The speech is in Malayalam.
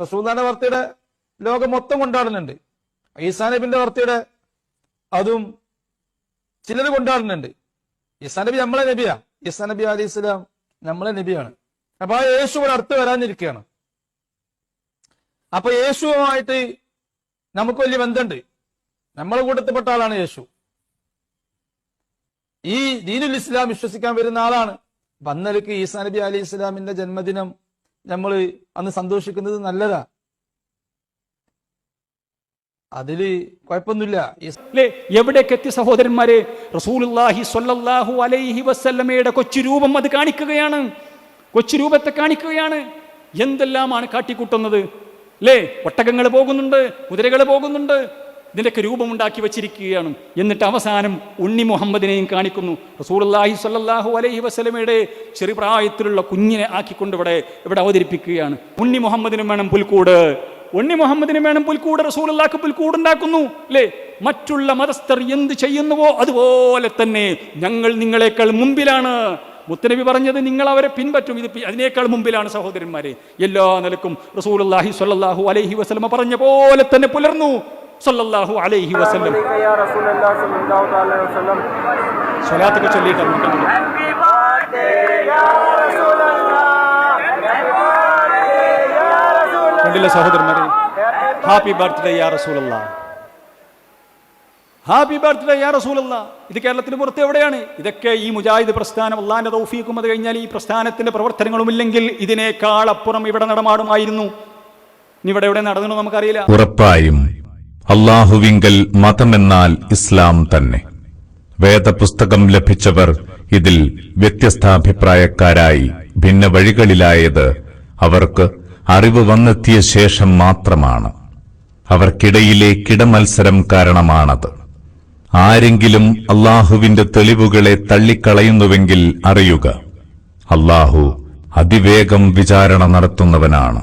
റസൂലുള്ളാഹിന്റെ ബർത്ത്ഡേ ലോകം മൊത്തം കൊണ്ടാടുന്നുണ്ട്. ഈസാ നബിന്റെ ബർത്ത്ഡേ അതും ചിലർ കൊണ്ടാടുന്നുണ്ട്. ഈസാ നബി നമ്മളെ നബിയാ. ഈസാ നബി അലൈഹി സ്വലാം നമ്മളെ നബിയാണ്. അപ്പൊ ആ യേശു ഇവിടെ അടുത്ത് വരാനിരിക്കുകയാണ്. അപ്പൊ യേശുവുമായിട്ട് നമുക്ക് വലിയ ബന്ധമുണ്ട്. നമ്മളെ കൂട്ടത്തിൽപ്പെട്ട ആളാണ് യേശു. ഈ ദീനുൽ ഇസ്ലാം വിശ്വസിക്കാൻ വരുന്ന ആളാണ്. അന്നലേക്ക് ഈസാ നബി അലൈഹി സ്വലാമിന്റെ ജന്മദിനം നമ്മൾ അന്ന് സന്തോഷിക്കുന്നത് നല്ലതാ, അതില് കുഴപ്പമൊന്നുമില്ല. എവിടേക്ക് എത്തി സഹോദരന്മാരെ? റസൂലുള്ളാഹി സ്വല്ലല്ലാഹു അലൈഹി വസല്ലമയുടെ കൊച്ചുരൂപം അത് കാണിക്കുകയാണ്. കൊച്ചുരൂപത്തെ കാണിക്കുകയാണ്. എന്തെല്ലാമാണ് കാട്ടിക്കൂട്ടുന്നത് അല്ലേ? ഒട്ടകങ്ങൾ പോകുന്നുണ്ട്, കുതിരകൾ പോകുന്നുണ്ട്, ഇതിൻ്റെയൊക്കെ രൂപമുണ്ടാക്കി വച്ചിരിക്കുകയാണ്. എന്നിട്ട് അവസാനം ഉണ്ണി മുഹമ്മദിനെയും കാണിക്കുന്നു. റസൂലുള്ളാഹി സ്വല്ലല്ലാഹു അലൈഹി വസല്ലമയുടെ ചെറുപ്രായത്തിലുള്ള കുഞ്ഞിനെ ആക്കിക്കൊണ്ട് ഇവിടെ അവതരിപ്പിക്കുകയാണ്. ഉണ്ണി മുഹമ്മദിനും വേണം പുൽക്കൂട്, ഉണ്ണി മുഹമ്മദിനും വേണം പുൽക്കൂട്. റസൂലുള്ളാഹിക്ക് പുൽക്കൂടുണ്ടാക്കുന്നു അല്ലേ? മറ്റുള്ള മതസ്ഥർ എന്ത് ചെയ്യുന്നുവോ അതുപോലെ തന്നെ ഞങ്ങൾ നിങ്ങളെക്കാൾ മുമ്പിലാണ്. മുത്തനബി പറഞ്ഞത് നിങ്ങൾ അവരെ പിൻപറ്റും, ഇത് അതിനേക്കാൾ മുമ്പിലാണ് സഹോദരന്മാരെ. എല്ലാ നിലക്കും റസൂലുള്ളാഹി സ്വല്ലല്ലാഹു അലൈഹി വസല്ലമ പറഞ്ഞ പോലെ തന്നെ പുലർന്നു സല്ലല്ലാഹു അലൈഹി വസല്ലം. സ്വലാത്തൊക്കെ ചൊല്ലിയിട്ട് കണ്ടില്ല സഹോദരന്മാരെ? ഹാപ്പി ബർത്ത്ഡേ യാ റസൂലല്ലാഹ്, ഹാപ്പി ബർത്ത്ഡേ യാ റസൂലല്ലാഹ്. ഇത് കേരളത്തിന് പുറത്ത് എവിടെയാണ്? ഇതൊക്കെ ഈ മുജാഹിദ് പ്രസ്ഥാനം, അള്ളാന്റെ തൗഫീഖും അത് കഴിഞ്ഞാൽ ഈ പ്രസ്ഥാനത്തിന്റെ പ്രവർത്തനങ്ങളും ഇല്ലെങ്കിൽ ഇതിനേക്കാൾ അപ്പുറം ഇവിടെ നടമാടുമായിരുന്നു. ഇനി ഇവിടെ എവിടെ നടന്നു നമുക്കറിയില്ല. ഉറപ്പായും അള്ളാഹുവിങ്കൽ മതമെന്നാൽ ഇസ്ലാം തന്നെ. വേദപുസ്തകം ലഭിച്ചവർ ഇതിൽ വ്യത്യസ്താഭിപ്രായക്കാരായി ഭിന്ന വഴികളിലായത് അവർക്ക് അറിവ് വന്നെത്തിയ ശേഷം മാത്രമാണ്. അവർക്കിടയിലെ കിടമത്സരം കാരണമാണത്. ആരെങ്കിലും അള്ളാഹുവിന്റെ തെളിവുകളെ തള്ളിക്കളയുന്നുവെങ്കിൽ അറിയുക, അള്ളാഹു അതിവേഗം വിചാരണ നടത്തുന്നവനാണ്.